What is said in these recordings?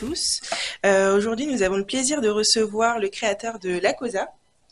tous. Aujourd'hui, nous avons le plaisir de recevoir le créateur de La Cosa.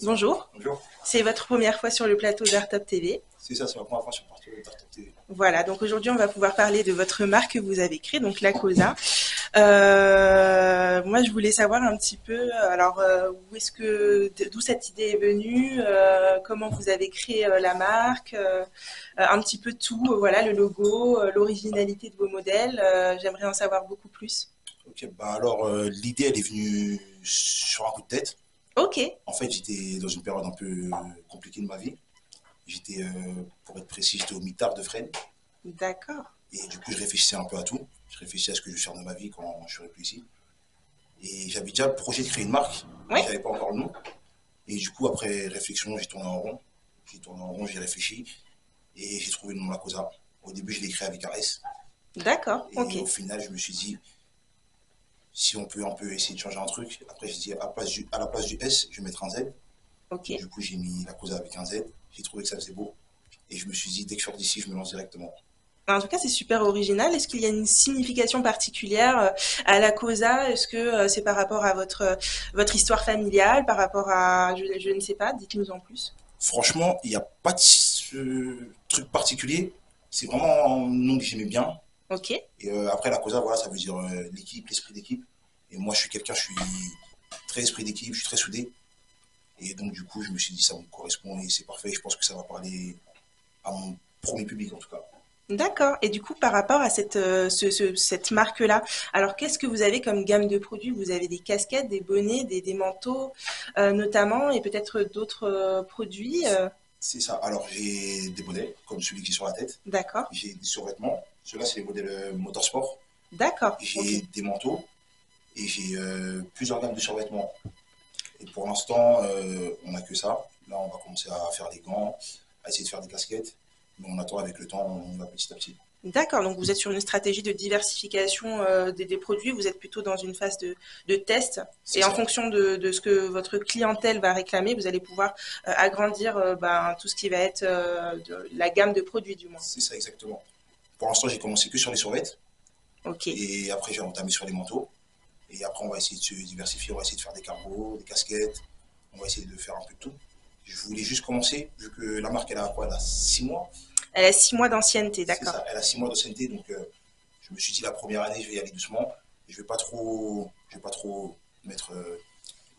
Bonjour. Bonjour. C'est votre première fois sur le plateau d'Artop TV. C'est ça, c'est ma première fois sur le plateau d'Artop TV. Voilà, donc aujourd'hui, on va pouvoir parler de votre marque que vous avez créée, donc La Cosa. Moi, je voulais savoir un petit peu, alors, d'où cette idée est venue, comment vous avez créé la marque, un petit peu tout, voilà, le logo, l'originalité de vos modèles. J'aimerais en savoir beaucoup plus. Ok, bah alors l'idée elle est venue sur un coup de tête. Ok, En fait, j'étais dans une période un peu compliquée de ma vie. J'étais, pour être précis, j'étais au mitard de Fresnes. d'accord. Et du coup, je réfléchissais un peu à tout. Je réfléchissais à ce que je vais faire de ma vie quand je serai plus ici. Et j'avais déjà le projet de créer une marque, Oui. mais je n'avais pas encore le nom. Et du coup, après réflexion, j'ai tourné en rond. J'ai tourné en rond, j'ai réfléchi. Et j'ai trouvé le nom de La Cosa. Au début, je l'ai créé avec un S. D'accord, Et ok. au final, je me suis dit, si on peut essayer de changer un truc. Après, j'ai dit, à la place du S, je vais mettre un Z. Ok. Du coup, j'ai mis La Cosa avec un Z. J'ai trouvé que ça faisait beau. Et je me suis dit, dès que je sors d'ici, je me lance directement. En tout cas, c'est super original. Est-ce qu'il y a une signification particulière à la Cosa? Est-ce que c'est par rapport à votre histoire familiale, par rapport à, je ne sais pas, dites-nous en plus. Franchement, il n'y a pas de truc particulier. C'est vraiment un nom que j'aimais bien. Ok, Et après, La Cosa, voilà, ça veut dire l'équipe, l'esprit d'équipe. Et moi, je suis très esprit d'équipe, je suis très soudé. Et donc, du coup, je me suis dit, ça me correspond et c'est parfait. Je pense que ça va parler à mon premier public, en tout cas. d'accord. Et du coup, par rapport à cette marque-là, alors qu'est-ce que vous avez comme gamme de produits? Vous avez des casquettes, des bonnets, des manteaux, notamment, et peut-être d'autres produits. C'est ça. Alors, j'ai des modèles, comme celui qui est sur la tête. D'accord, J'ai des survêtements. Ceux-là, c'est les modèles motorsport. d'accord, ok. J'ai des manteaux et j'ai plusieurs gammes de survêtements. Et pour l'instant, on n'a que ça. Là, on va commencer à faire des gants, à essayer de faire des casquettes. Mais on attend avec le temps, on va petit à petit. D'accord, donc vous êtes sur une stratégie de diversification des produits, vous êtes plutôt dans une phase de test, C'est et en ça. fonction de ce que votre clientèle va réclamer, vous allez pouvoir agrandir tout ce qui va être la gamme de produits du moins. C'est ça exactement. Pour l'instant, j'ai commencé que sur les survêtements. Ok, Et après, j'ai entamé sur les manteaux. Et après, on va essayer de se diversifier. On va essayer de faire des cargos, des casquettes. On va essayer de faire un peu de tout. Je voulais juste commencer, vu que la marque, elle a quoi? Elle a 6 mois. elle a 6 mois d'ancienneté, C'est d'accord. ça, elle a 6 mois d'ancienneté, donc je me suis dit la première année, je vais y aller doucement. Je vais pas trop mettre,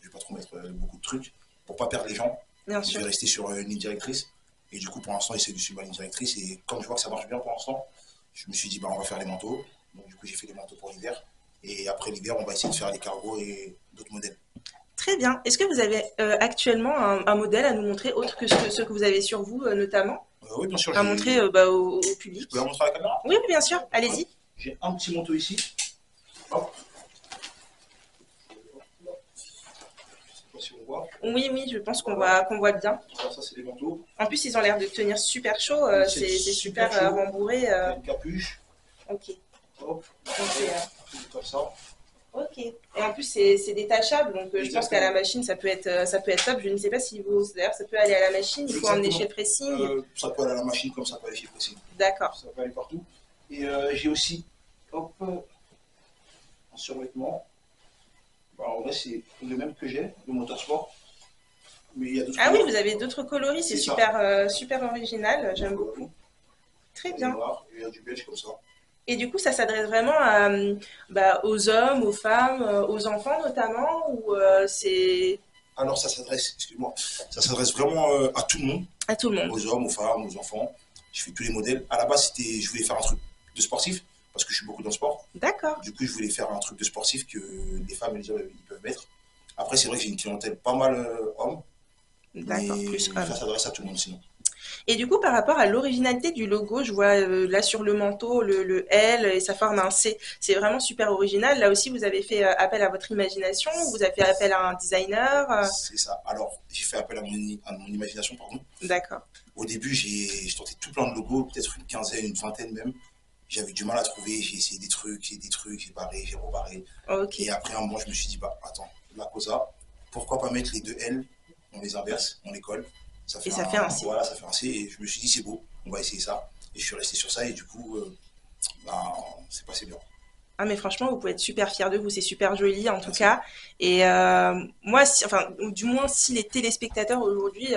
je vais pas trop mettre beaucoup de trucs pour pas perdre les gens. Bien Je sûr. vais rester sur une ligne directrice. Et du coup, pour l'instant, essayer de suivre ma ligne directrice. Et comme je vois que ça marche bien pour l'instant, je me suis dit, bah, on va faire les manteaux. Donc, du coup, j'ai fait les manteaux pour l'hiver. Et après l'hiver, on va essayer de faire les cargos et d'autres modèles. Très bien. Est-ce que vous avez actuellement un modèle à nous montrer, autre que ceux que vous avez sur vous notamment, Oui, bien sûr, à montrer au je peux la public? montrer à la caméra. Oui, oui, bien sûr, Hop. allez-y. J'ai un petit manteau ici. Hop. Je sais pas si on voit. Oui, oui, je pense Voilà. qu'on voit bien. Alors, ça, c'est les manteaux. En plus, ils ont l'air de tenir super chaud, c'est super super chaud. rembourré. Il y a une capuche. Ok. Hop. Donc, Comme ça. ok. Et en plus, c'est détachable, donc je pense qu'à Exactement. la machine, ça peut être top. Je ne sais pas si vous, d'ailleurs, ça peut aller à la machine. Il faut emmener chez le pressing. Ça peut aller à la machine comme ça peut aller chez le pressing. D'accord. Ça peut aller partout. Et j'ai aussi, hop, un survêtement. Alors, en vrai, c'est le même que j'ai, le motorsport. Mais il y a d'autres Ah oui, couleurs. vous avez d'autres coloris, c'est C'est ça. super, super original. J'aime beaucoup. Très Il y a du bien. noir, il y a du beige comme ça. Et du coup, ça s'adresse vraiment à, aux hommes, aux femmes, aux enfants notamment, ou c'est Alors, ça s'adresse, excuse-moi, ça s'adresse vraiment à tout le monde, à tout le monde? aux hommes, aux femmes, aux enfants. Je fais tous les modèles. À la base, je voulais faire un truc de sportif, parce que je suis beaucoup dans le sport. D'accord. Du coup, je voulais faire un truc de sportif que les femmes et les hommes ils peuvent mettre. Après, c'est vrai que j'ai une clientèle pas mal homme, D'accord, mais plus homme. ça s'adresse à tout le monde sinon. Et du coup, par rapport à l'originalité du logo, je vois là sur le manteau le L et ça forme un C. C'est vraiment super original. Là aussi, vous avez fait appel à votre imagination, vous avez fait appel à un designer. C'est ça. Alors, j'ai fait appel à mon imagination, pardon. D'accord. Au début, j'ai tenté tout plein de logos, peut-être une quinzaine, une vingtaine même. J'avais du mal à trouver, j'ai essayé des trucs, j'ai barré, j'ai rebarré. Ok. Et après un moment, je me suis dit, bah attends, la cosa, pourquoi pas mettre les deux L, on les inverse, on les colle. Ça Et fait ça fait un C. voilà, ça fait un C. Et je me suis dit, c'est beau, on va essayer ça. Et je suis resté sur ça, et du coup, bah, c'est passé bien. Ah mais franchement, vous pouvez être super fiers de vous, c'est super joli en tout Merci. cas. Et moi, enfin, ou du moins si les téléspectateurs aujourd'hui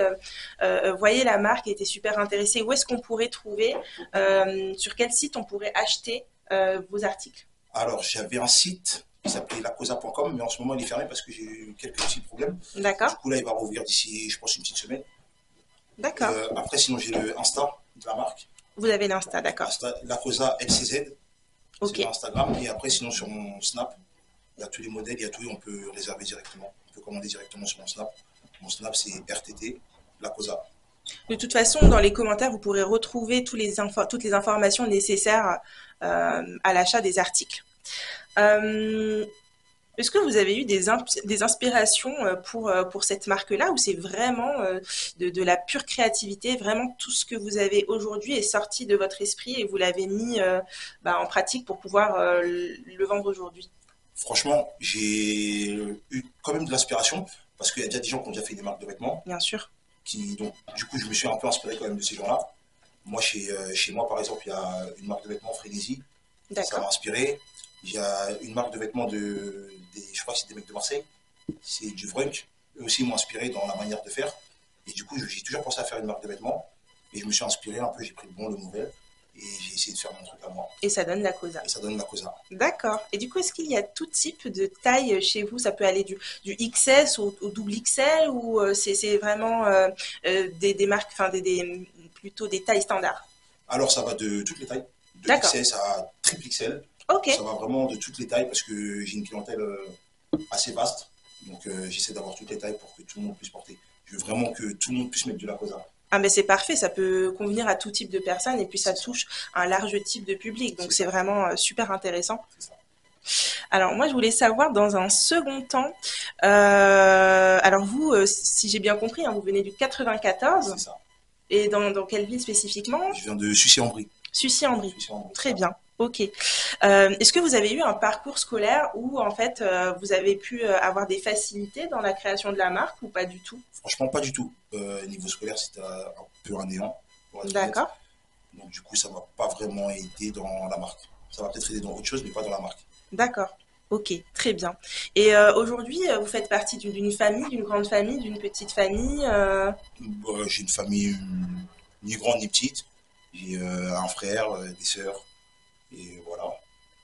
voyaient la marque et étaient super intéressés, où est-ce qu'on pourrait trouver, sur quel site on pourrait acheter vos articles? Alors, j'avais un site qui s'appelait lacosa.com, mais en ce moment, il est fermé parce que j'ai eu quelques petits problèmes. Du D'accord, coup, là, il va rouvrir d'ici, je pense, une petite semaine. d'accord. Après, sinon, j'ai le Insta de la marque. Vous avez l'Insta, d'accord. Insta, Lacosa LCZ, c'est Ok. le Instagram. Et après, sinon, sur mon Snap, il y a tous les modèles, il y a tout, on peut réserver directement. On peut commander directement sur mon Snap. Mon Snap, c'est RTT, Lacosa. De toute façon, dans les commentaires, vous pourrez retrouver toutes les informations nécessaires à l'achat des articles. Euh, Est-ce que vous avez eu des inspirations pour cette marque-là ou c'est vraiment de la pure créativité, vraiment tout ce que vous avez aujourd'hui est sorti de votre esprit et vous l'avez mis en pratique pour pouvoir le vendre aujourd'hui? Franchement, j'ai eu quand même de l'inspiration parce qu'il y a déjà des gens qui ont déjà fait des marques de vêtements. Bien sûr. Donc, du coup, je me suis un peu inspiré quand même de ces gens-là. Moi, chez moi, par exemple, il y a une marque de vêtements, Frénésie. Ça m'a D'accord. inspiré. Il y a une marque de vêtements je crois que c'est des mecs de Marseille. C'est du Vrunk. Eux aussi m'ont inspiré dans la manière de faire. Et du coup, j'ai toujours pensé à faire une marque de vêtements. Et je me suis inspiré un peu, j'ai pris le bon, le mauvais. Et j'ai essayé de faire mon truc à moi. Et ça donne la causa. Et ça donne la cosa. D'accord. Et du coup, est-ce qu'il y a tout type de taille chez vous? Ça peut aller du XS au double XL ou c'est vraiment des marques, enfin plutôt des tailles standards? Alors, ça va de toutes les tailles. De D'accord. XS à triple XL. Ok. Ça va vraiment de toutes les tailles parce que j'ai une clientèle assez vaste. Donc, j'essaie d'avoir toutes les tailles pour que tout le monde puisse porter. Je veux vraiment que tout le monde puisse mettre de la cosa. Ah mais c'est parfait, ça peut convenir à tout type de personnes et puis ça C'est ça. touche un large type de public, donc C'est c'est ça. vraiment super intéressant. C'est ça. Alors moi je voulais savoir dans un second temps, alors vous, si j'ai bien compris, hein, vous venez du 94 C'est ça. et dans quelle ville spécifiquement? Je viens de Sucy-en-Brie. Sucy-en-Brie. Sucy-en-Brie. Très bien. Ok. Est-ce que vous avez eu un parcours scolaire où en fait vous avez pu avoir des facilités dans la création de la marque ou pas du tout? Franchement, pas du tout. Niveau scolaire, c'était un peu un néant, pour être honnête. D'accord. Donc, du coup, ça m'a pas vraiment aidé dans la marque. Ça m'a peut-être aidé dans autre chose, mais pas dans la marque. D'accord. Ok, très bien. Et aujourd'hui, vous faites partie d'une famille, d'une grande famille, d'une petite famille J'ai une famille ni grande ni petite. J'ai un frère, des sœurs, et voilà.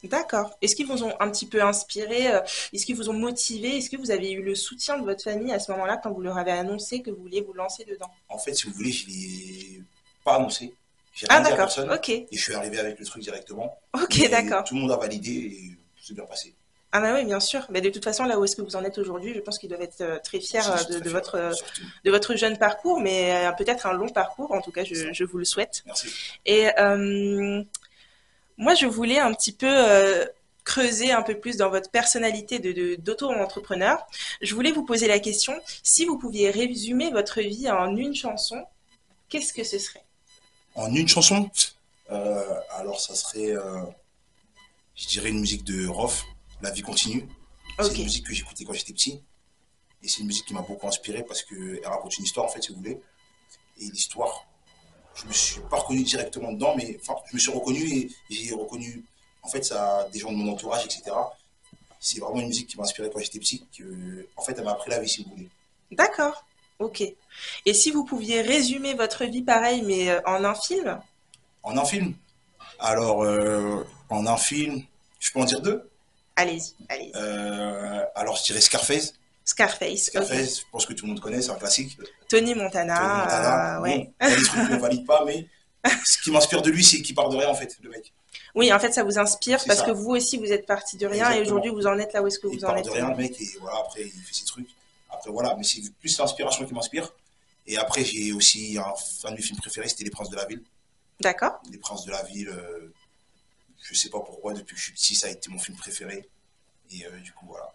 D'accord. Est-ce qu'ils vous ont un petit peu inspiré est-ce qu'ils vous ont motivé? Est-ce que vous avez eu le soutien de votre famille à ce moment-là quand vous leur avez annoncé que vous vouliez vous lancer dedans? En fait, si vous voulez, je l'ai pas annoncé. J'ai Ah rien dit à d'accord, personne ok. et je suis arrivé avec le truc directement. Ok, Mais d'accord. tout le monde a validé et tout s'est bien passé. Ah bah oui, bien sûr. Mais de toute façon, là où est-ce que vous en êtes aujourd'hui, je pense qu'ils doivent être très fiers Si, je suis très fier, surtout. de votre jeune parcours, mais peut-être un long parcours. En tout cas, C'est ça. je vous le souhaite. Merci. Et moi, je voulais un petit peu creuser un peu plus dans votre personnalité d'auto-entrepreneur. Je voulais vous poser la question, si vous pouviez résumer votre vie en une chanson, qu'est-ce que ce serait? En une chanson, alors ça serait, je dirais une musique de Rof, La vie continue. C'est Ok, une musique que j'écoutais quand j'étais petit. Et c'est une musique qui m'a beaucoup inspiré parce qu'elle raconte une histoire, en fait, si vous voulez. Et l'histoire, je me suis pas reconnu directement dedans, mais enfin, je me suis reconnu et j'ai reconnu, en fait, ça, des gens de mon entourage, etc. C'est vraiment une musique qui m'a inspiré quand j'étais petit, en fait, elle m'a appris la vie, si vous voulez. d'accord, ok. Et si vous pouviez résumer votre vie pareil, mais en un film? En un film, alors, en un film, je peux en dire deux. Allez-y, allez-y. Alors, je dirais Scarface. Scarface, ok. Scarface, je pense que tout le monde connaît, c'est un classique. Tony Tony Montana, Montana, ouais. bon, il y a des trucs qu'on valide pas, mais ce qui m'inspire de lui, c'est qu'il part de rien, en fait, le mec. Oui, en fait, ça vous inspire C'est parce que ça, vous aussi, vous êtes parti de rien et aujourd'hui, exactement. vous en êtes là où est-ce que Il vous en part de êtes. rien, le mec, et voilà, après, il fait ses trucs. Après, voilà, mais c'est plus l'inspiration qui m'inspire. Et après, j'ai aussi un de mes films préférés, c'était Les Princes de la Ville. D'accord. Les Princes de la Ville, je sais pas pourquoi, depuis que je suis petit, ça a été mon film préféré. Et du coup, voilà.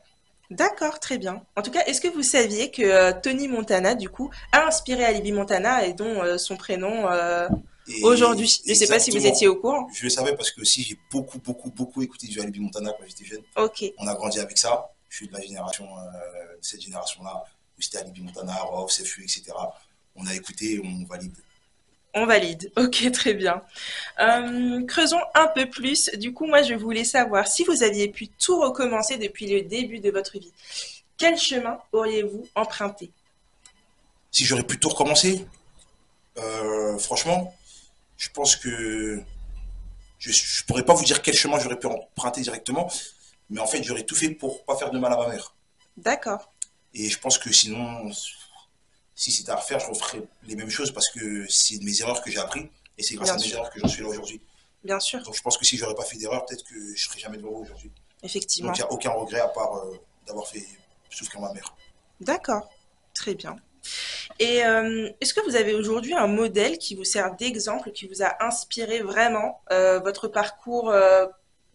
D'accord, très bien. En tout cas, est-ce que vous saviez que Tony Montana, du coup, a inspiré Alibi Montana et dont son prénom Et aujourd'hui? Je ne sais pas si vous étiez exactement, au courant. je le savais parce que aussi, j'ai beaucoup, beaucoup, beaucoup écouté du Alibi Montana quand j'étais jeune. Ok. On a grandi avec ça. Je suis de la génération, de cette génération-là, où c'était Alibi Montana, Rof, Sefu, etc. On a écouté, on valide. On valide. Ok, très bien. Creusons un peu plus. Du coup, moi, je voulais savoir si vous aviez pu tout recommencer depuis le début de votre vie. Quel chemin auriez-vous emprunté? Si j'aurais pu tout recommencer, franchement, je pense que je pourrais pas vous dire quel chemin j'aurais pu emprunter directement, mais en fait, j'aurais tout fait pour pas faire de mal à ma mère. D'accord, Et je pense que sinon, si c'était à refaire, je referais les mêmes choses parce que c'est de mes erreurs que j'ai appris et c'est grâce bien à mes sûr, erreurs que j'en suis là aujourd'hui. bien sûr, Donc je pense que si j'aurais pas fait d'erreur, peut-être que je serais jamais devant vous aujourd'hui. Donc il effectivement. n'y a aucun regret à part d'avoir fait souffrir ma mère. D'accord, très bien. Et est-ce que vous avez aujourd'hui un modèle qui vous sert d'exemple, qui vous a inspiré vraiment votre parcours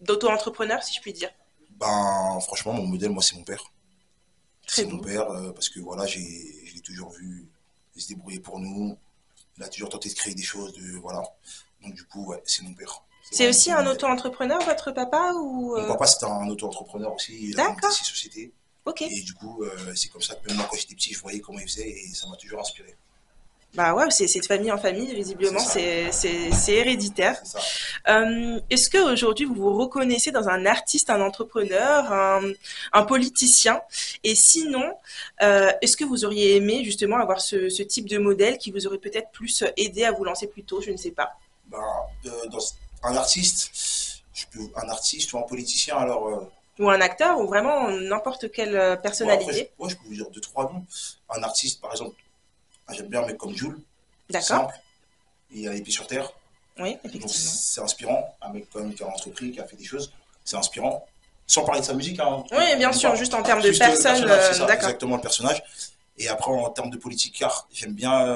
d'auto-entrepreneur, si je puis dire? Ben franchement, mon modèle, moi, c'est mon père. Très C'est mon beau. père parce que voilà, je l'ai toujours vu se débrouiller pour nous. Il a toujours tenté de créer des choses, de voilà. Donc du coup, ouais, c'est mon père. C'est C'est vraiment aussi mon un modèle. auto-entrepreneur, votre papa, ou Mon papa, c'était un auto-entrepreneur aussi. Il a monté D'accord, ses sociétés. ok. Et du coup, c'est comme ça que même moi, quand j'étais petit, je voyais comment il faisait et ça m'a toujours inspiré. Bah ouais, c'est de famille en famille, C'est visiblement, ça. c'est héréditaire. C'est ça. Est-ce qu'aujourd'hui vous vous reconnaissez dans un artiste, un entrepreneur, un politicien? Et sinon, est-ce que vous auriez aimé justement avoir ce type de modèle qui vous aurait peut-être plus aidé à vous lancer plus tôt, je ne sais pas. Ben, dans un artiste, un artiste ou un politicien, alors. Ou un acteur, ou vraiment n'importe quelle Ouais, après, personnalité. ouais, je peux vous dire deux, trois noms. Un artiste, par exemple, j'aime bien un mec comme Jules, D'accord? simple, il a les pieds sur terre. Oui, Donc effectivement. c'est inspirant, un mec quand même qui a entrepris, qui a fait des choses, c'est inspirant. Sans parler de sa musique, hein, Oui, bien même sûr, pas. juste en termes de Juste le personne, personnage, c'est ça, d'accord. exactement le personnage. Et après, en termes de politique, car j'aime bien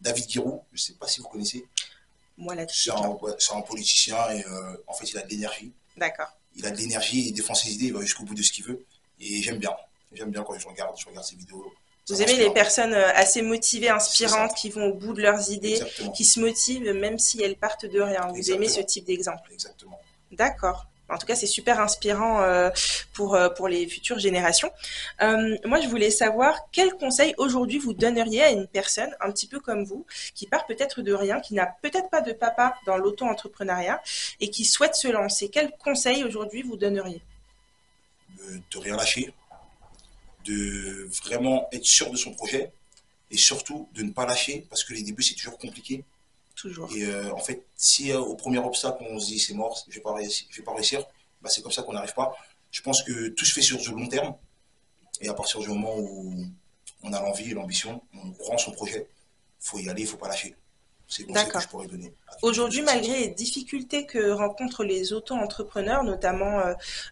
David Guiraud, je sais pas si vous connaissez. Moi là tout de C'est suite, non. ouais, c'est un politicien et en fait, il a de l'énergie. D'accord. Il a de l'énergie, il défend ses idées, il va jusqu'au bout de ce qu'il veut. Et j'aime bien. J'aime bien quand je regarde ses vidéos. Ça Vous aimez les m'inspire. personnes assez motivées, C'est ça. inspirantes, qui vont au bout de leurs idées, Exactement. qui se motivent même si elles partent de rien. Vous aimez ce Exactement. type d'exemple. Exactement. D'accord. En tout cas, c'est super inspirant pour les futures générations. Moi, je voulais savoir quel conseil aujourd'hui vous donneriez à une personne un petit peu comme vous, qui part peut-être de rien, qui n'a peut-être pas de papa dans l'auto-entrepreneuriat et qui souhaite se lancer. Quel conseil aujourd'hui vous donneriez? De rien lâcher, de vraiment être sûr de son projet et surtout de ne pas lâcher parce que les débuts c'est toujours compliqué. Toujours. Et en fait, si au premier obstacle on se dit c'est mort, je vais pas réussir, bah, c'est comme ça qu'on n'arrive pas. Je pense que tout se fait sur du long terme et à partir du moment où on a l'envie et l'ambition, on croit en son projet, il faut y aller, il faut pas lâcher. C'est le conseil que D'accord. je pourrais donner à quelqu'un qui veut Aujourd'hui, se lancer. malgré les difficultés que rencontrent les auto-entrepreneurs, notamment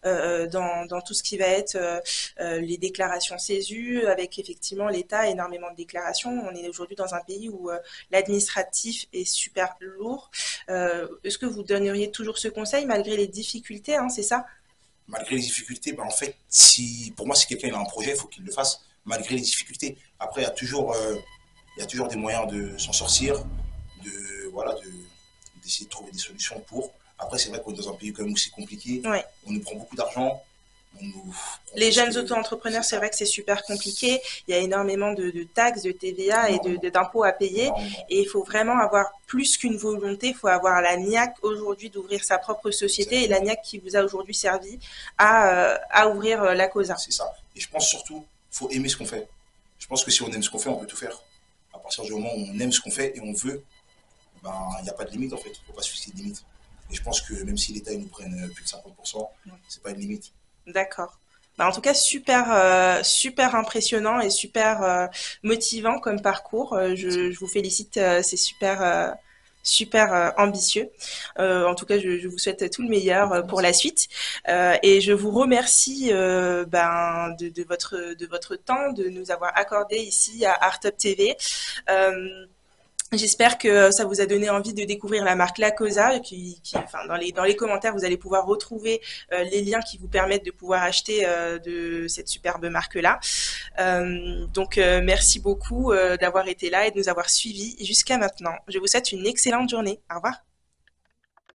dans tout ce qui va être les déclarations CESU, avec effectivement l'État, énormément de déclarations, on est aujourd'hui dans un pays où l'administratif est super lourd. Est-ce que vous donneriez toujours ce conseil malgré les difficultés, hein, c'est ça? Malgré les difficultés, bah, en fait, si, pour moi, si quelqu'un a un projet, il faut qu'il le fasse, malgré les difficultés. Après, il y a toujours des moyens de s'en sortir, voilà, d'essayer de trouver des solutions pour. Après, c'est vrai qu'on est dans un pays quand même où c'est compliqué, Ouais. on nous prend beaucoup d'argent, on nous prend Les presque. jeunes C'est auto-entrepreneurs, c'est ça, vrai que c'est super compliqué. Il y a énormément de taxes, de TVA et énormément, d'impôts à payer. énormément, Et il faut vraiment avoir plus qu'une volonté. Il faut avoir la niaque aujourd'hui d'ouvrir sa propre société et la exactement. niaque qui vous a aujourd'hui servi à ouvrir la Cosa. C'est ça. Et je pense surtout, il faut aimer ce qu'on fait. Je pense que si on aime ce qu'on fait, on peut tout faire. À partir du moment où on aime ce qu'on fait et on veut, ben, il n'y a pas de limite en fait. Il ne faut pas se fixer de limite. Et je pense que même si l'État nous prenne plus de 50%, c'est pas une limite. D'accord. Bah, en tout cas, super, super impressionnant et super motivant comme parcours. Merci. Je vous félicite, c'est super, super ambitieux. En tout cas, je vous souhaite tout le meilleur pour la Merci. suite. Et je vous remercie de votre temps, de nous avoir accordé ici à Artup TV. Euh, J'espère que ça vous a donné envie de découvrir la marque La Cosa. Enfin, dans les commentaires, vous allez pouvoir retrouver les liens qui vous permettent de pouvoir acheter de cette superbe marque-là. Merci beaucoup d'avoir été là et de nous avoir suivis jusqu'à maintenant. Je vous souhaite une excellente journée. Au revoir.